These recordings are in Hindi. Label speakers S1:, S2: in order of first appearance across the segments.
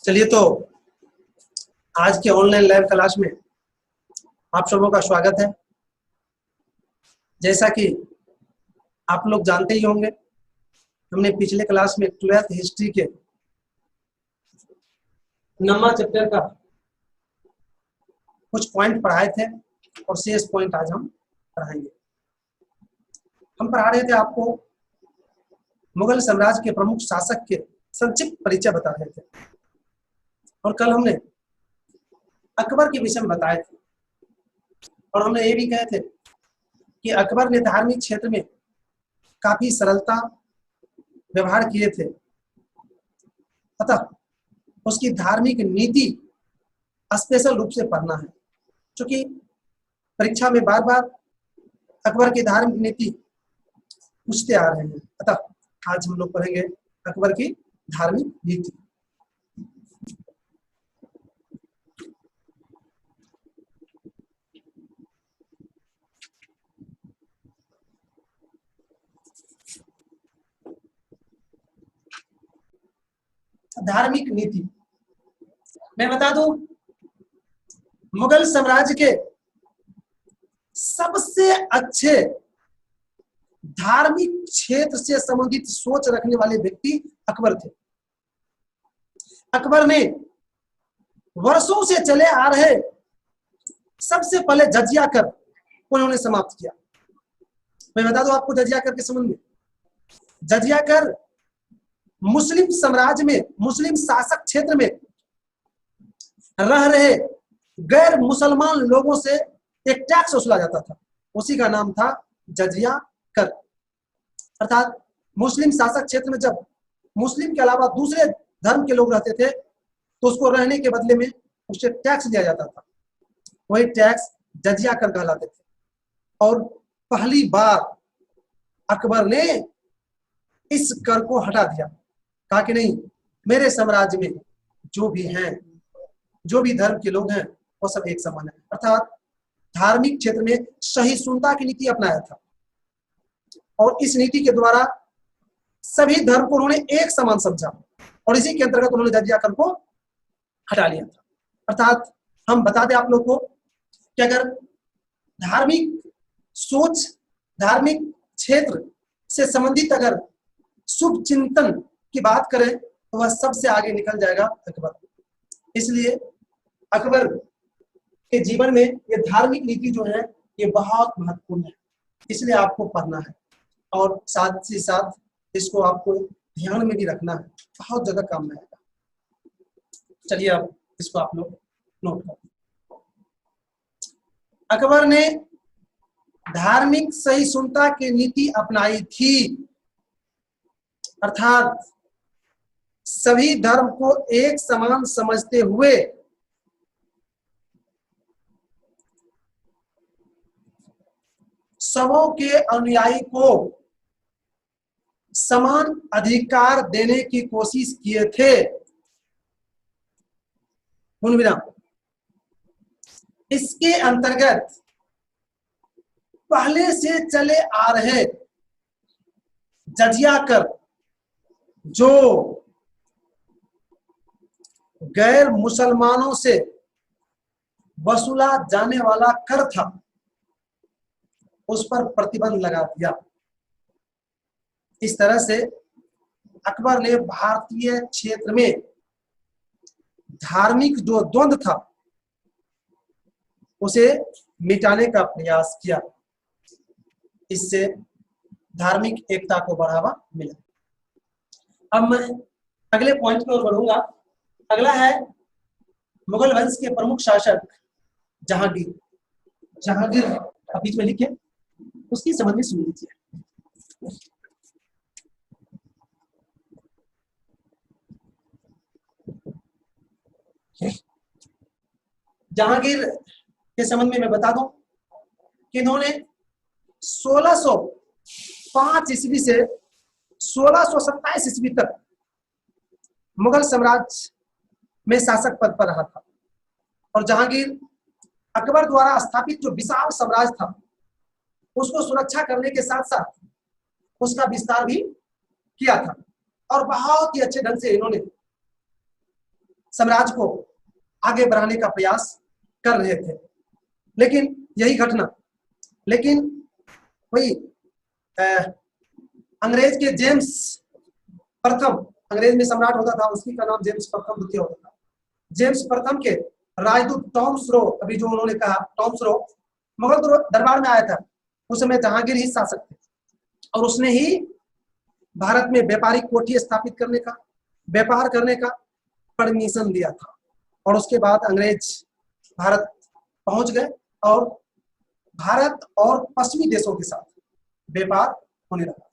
S1: चलिए तो आज के ऑनलाइन लाइव क्लास में आप सबों का स्वागत है। जैसा कि आप लोग जानते ही होंगे, हमने पिछले क्लास में 12th हिस्ट्री के नंबर चैप्टर का कुछ पॉइंट पढ़ाए थे और शेष पॉइंट आज हम पढ़ाएंगे। हम पढ़ा रहे थे आपको मुगल साम्राज्य के प्रमुख शासक के संक्षिप्त परिचय बता रहे थे और कल हमने अकबर के विषय में बताए थे और हमने ये भी कहे थे कि अकबर ने धार्मिक क्षेत्र में काफी सरलता व्यवहार किए थे, अतः उसकी धार्मिक नीति स्पेशल रूप से पढ़ना है, क्योंकि परीक्षा में बार बार अकबर की धार्मिक नीति पूछते आ रहे हैं। अतः आज हम लोग पढ़ेंगे अकबर की धार्मिक नीति। धार्मिक नीति मैं बता दूं, मुगल साम्राज्य के सबसे अच्छे धार्मिक क्षेत्र से संबंधित सोच रखने वाले व्यक्ति अकबर थे। अकबर ने वर्षों से चले आ रहे सबसे पहले जजिया कर उन्होंने समाप्त किया। मैं बता दूं आपको जजिया कर के संबंध में, जजिया कर मुस्लिम साम्राज्य में, मुस्लिम शासक क्षेत्र में रह रहे गैर मुसलमान लोगों से एक टैक्स वसूला जाता था, उसी का नाम था जजिया कर। अर्थात मुस्लिम शासक क्षेत्र में जब मुस्लिम के अलावा दूसरे धर्म के लोग रहते थे तो उसको रहने के बदले में उससे टैक्स दिया जाता था, वही टैक्स जजिया कर कहलाते थे। और पहली बार अकबर ने इस कर को हटा दिया, कहा कि नहीं, मेरे साम्राज्य में जो भी हैं, जो भी धर्म के लोग हैं वो सब एक समान है। अर्थात धार्मिक क्षेत्र में सहिष्णुता की नीति अपनाया था और इस नीति के द्वारा सभी धर्म को उन्होंने एक समान समझा और इसी के अंतर्गत उन्होंने जजिया कर को हटा लिया था। अर्थात हम बता दें आप लोग को कि अगर धार्मिक सोच, धार्मिक क्षेत्र से संबंधित अगर शुभ चिंतन की बात करें तो वह सबसे आगे निकल जाएगा अकबर। इसलिए अकबर के जीवन में ये धार्मिक नीति जो है ये बहुत महत्वपूर्ण है, इसलिए आपको पढ़ना है और साथ ही साथ इसको आपको ध्यान में भी रखना है, बहुत जगह काम में आएगा। चलिए अब इसको आप लोग नोट करें। अकबर ने धार्मिक सहिष्णुता की नीति अपनाई थी, अर्थात सभी धर्म को एक समान समझते हुए सबों के अनुयायी को समान अधिकार देने की कोशिश किए थे। इसके अंतर्गत पहले से चले आ रहे जजिया कर, जो गैर मुसलमानों से वसूला जाने वाला कर था, उस पर प्रतिबंध लगा दिया। इस तरह से अकबर ने भारतीय क्षेत्र में धार्मिक जो द्वंद्व था उसे मिटाने का प्रयास किया, इससे धार्मिक एकता को बढ़ावा मिला। अब मैं अगले पॉइंट की ओर बढ़ूंगा। अगला है मुगल वंश के प्रमुख शासक जहांगीर। जहांगीर आप बीच में लिखे, उसकी समझ में सुन लीजिए। जहांगीर के संबंध में मैं बता दूं कि इन्होंने 1605 ईस्वी से 1627 ईस्वी तक मुगल साम्राज्य में शासक पद पर रहा था और जहांगीर अकबर द्वारा स्थापित जो विशाल साम्राज्य था उसको सुरक्षा करने के साथ साथ उसका विस्तार भी किया था और बहुत ही अच्छे ढंग से इन्होंने साम्राज्य को आगे बढ़ाने का प्रयास कर रहे थे। लेकिन यही घटना, लेकिन वही अंग्रेज के जेम्स प्रथम, अंग्रेज में सम्राट होता था, उसकी का नाम जेम्स प्रथम द्वितीय होता था। जेम्स प्रथम के राजदूत टॉम्स रो, अभी जो उन्होंने कहा टॉम्स रो, मुगल दरबार में आया था। उस समय जहांगीर ही शासक थे और उसने ही भारत में व्यापारिक कोठी स्थापित करने का, व्यापार करने का परमिशन दिया था। और उसके बाद अंग्रेज भारत पहुंच गए और भारत और पश्चिमी देशों के साथ व्यापार होने लगा था।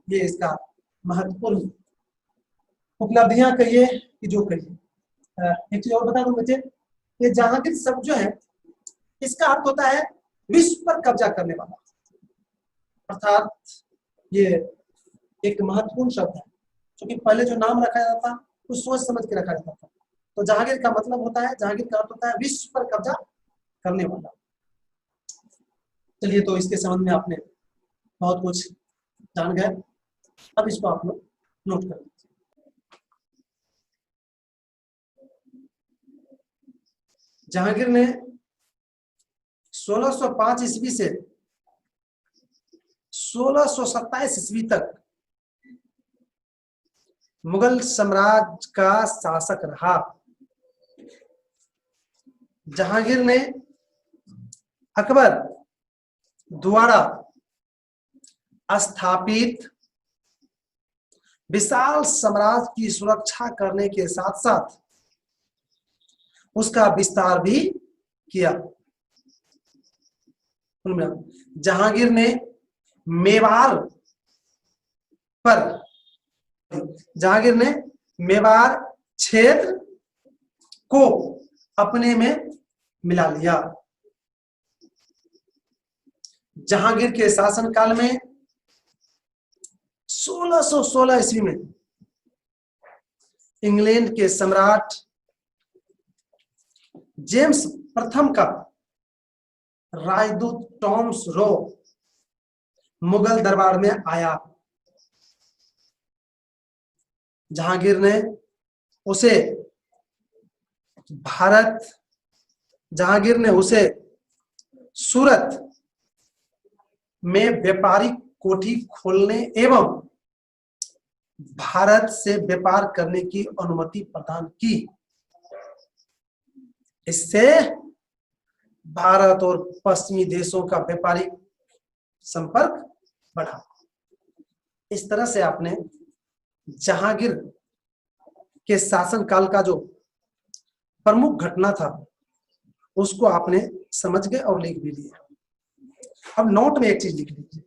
S1: ये इसका महत्वपूर्ण उपलब्धियां कहिए कि जो कहिए। एक चीज और बता दूं बच्चे, ये जहांगीर शब्द जो है इसका अर्थ होता है विश्व पर कब्जा करने वाला, अर्थात ये एक महत्वपूर्ण शब्द है, क्योंकि पहले जो नाम रखा जाता था वो सोच समझ के रखा जाता था। तो जहांगीर का मतलब होता है, जहांगीर का अर्थ होता है विश्व पर कब्जा करने वाला। चलिए, तो इसके संबंध में आपने बहुत कुछ जान गए, अब इसको आप लोग नोट कर लीजिए। जहांगीर ने 1605 ईस्वी से 1627 ईस्वी तक मुगल साम्राज्य का शासक रहा। जहांगीर ने अकबर द्वारा स्थापित विशाल साम्राज्य की सुरक्षा करने के साथ साथ उसका विस्तार भी किया। जहांगीर ने मेवाड़ पर, जहांगीर ने मेवाड़ क्षेत्र को अपने में मिला लिया। जहांगीर के शासनकाल में 1616 ईस्वी में इंग्लैंड के सम्राट जेम्स प्रथम का राजदूत टॉम्स रो मुगल दरबार में आया। जहांगीर ने उसे सूरत में व्यापारिक कोठी खोलने एवं भारत से व्यापार करने की अनुमति प्रदान की। इससे भारत और पश्चिमी देशों का व्यापारिक संपर्क बढ़ा। इस तरह से आपने जहांगीर के शासनकाल का जो प्रमुख घटना था उसको आपने समझ गए और लिख भी लिया। अब नोट में एक चीज लिख लीजिए।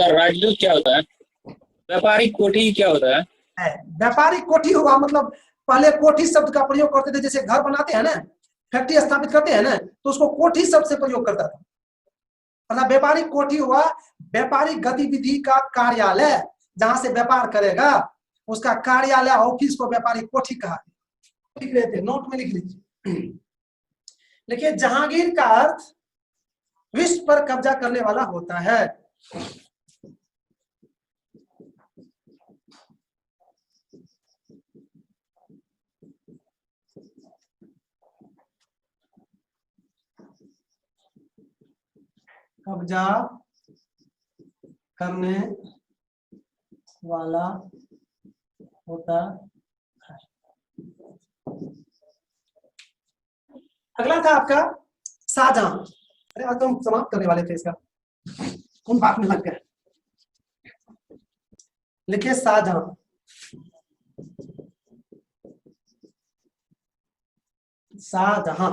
S2: राजदूत क्या होता है? व्यापारिक कोठी क्या होता है?
S1: व्यापारिक कोठी हुआ मतलब पहले कोठी शब्द का प्रयोग करते थे, जैसे घर बनाते हैं ना, फैक्ट्री स्थापित करते हैं ना, तो उसको कोठी शब्द से प्रयोग करता था। मतलब व्यापारिक कोठी हुआ व्यापारिक गतिविधि का कार्यालय, जहां से व्यापार करेगा उसका कार्यालय, ऑफिस को व्यापारिक कोठी कहा। लिख रहे थे, नोट में लिख लीजिए। देखिए, जहांगीर का अर्थ विश्व पर कब्जा करने वाला होता है। कब्जा करने वाला होता है। अगला था आपका शाहजहां। अरे आज तो हम समाप्त करने वाले थे इसका, कौन बात में लग गए। लिखिए शाहजहां। शाहजहां,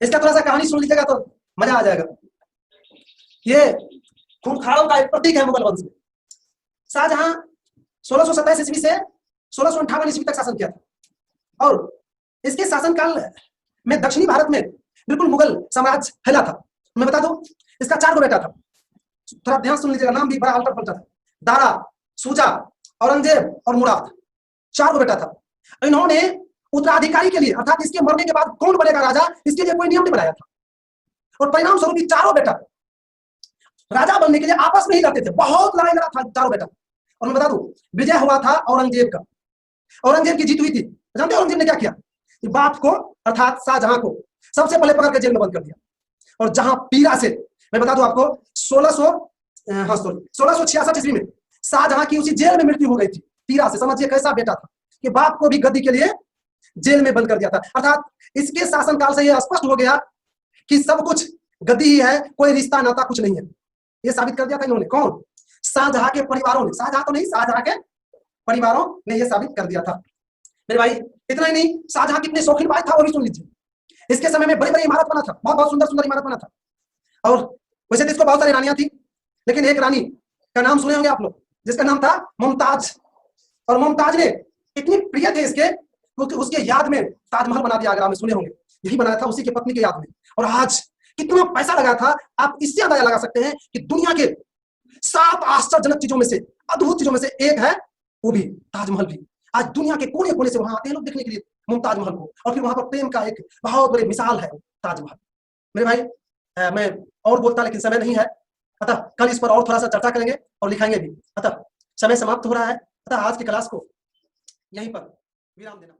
S1: इसका थोड़ा सा कहानी सुन लीजिएगा तो मजा आ जाएगा। ये खूंखारों का एक प्रतीक है मुगल वंश में। शाहजहां 1627 ईस्वी से 1658 ईस्वी तक शासन किया था और इसके शासनकाल में दक्षिणी भारत में बिल्कुल मुगल साम्राज्य फैला था। मैं बता दूं, इसका 4 बेटा था। थोड़ा ध्यान सुन लीजिएगा, नाम भी बड़ा अल्टर पल्टर था। दारा, शुजा, औरंगजेब और मुराद, 4 बेटा था। इन्होंने उत्तराधिकारी के लिए, अर्थात इसके मरने के बाद कौन बनेगा राजा, इसके लिए कोई नियम नहीं बनाया था और परिणाम स्वरूप 4 बेटा राजा बनने के लिए आपस में ही लड़ते थे। बहुत लड़ाई लड़ा था 4 बेटा। और मैं बता दूं, विजय हुआ था औरंगजेब का, औरंगजेब की जीत हुई थी। जानते हो औरंगजेब ने क्या किया? कि बाप को अर्थात शाहजहां को सबसे पहले पकड़ के जेल में बंद कर दिया, और जहां पीरा से, मैं बता दूं आपको, 1666 ईस्वी में शाहजहां की उसी जेल में मृत्यु हो गई थी, पीरा से। समझिए कैसा बेटा था कि बाप को भी गद्दी के लिए जेल में बंद कर दिया था। अर्थात इसके शासनकाल से यह स्पष्ट हो गया कि सब कुछ गद्दी ही है, कोई रिश्ता नाता कुछ नहीं है। ये साबित कर दिया था इन्होंने। कौन? शाहजहां के परिवारों ने, शाहजहां तो नहीं, शाहजहां के परिवारों ने यह साबित कर दिया था। मेरे भाई इतना ही नहीं, शाहजहां कितने शौकीन भाई था वो भी सुन लीजिए। इसके समय में बड़ी बड़ी इमारत बना था, बहुत बहुत सुंदर सुंदर इमारत बना था। और वैसे तो इसको बहुत सारी रानियां थी, लेकिन एक रानी का नाम सुने होंगे आप लोग, जिसका नाम था मुमताज। और मुमताज ने इतनी प्रिय थे इसके, उसके याद में ताजमहल बना दिया आगरा में, सुने होंगे। यही बनाया था उसी की पत्नी के याद में। और आज कितना पैसा लगा था, आप इससे अंदाजा लगा सकते हैं कि दुनिया के 7 आश्चर्यजनक चीजों में से, अद्भुत चीजों में से एक है वो भी ताजमहल भी। आज दुनिया के कोने कोने से वहां आते हैं लोग देखने के लिए मुमताज महल को, और फिर वहां पर प्रेम का एक बहुत बड़ी मिसाल है ताजमहल। मेरे भाई मैं और बोलता लेकिन समय नहीं है, अतः कल इस पर और थोड़ा सा चर्चा करेंगे और लिखाएंगे भी। अतः समय समाप्त हो रहा है, अतः आज की क्लास को यहीं पर विराम देना।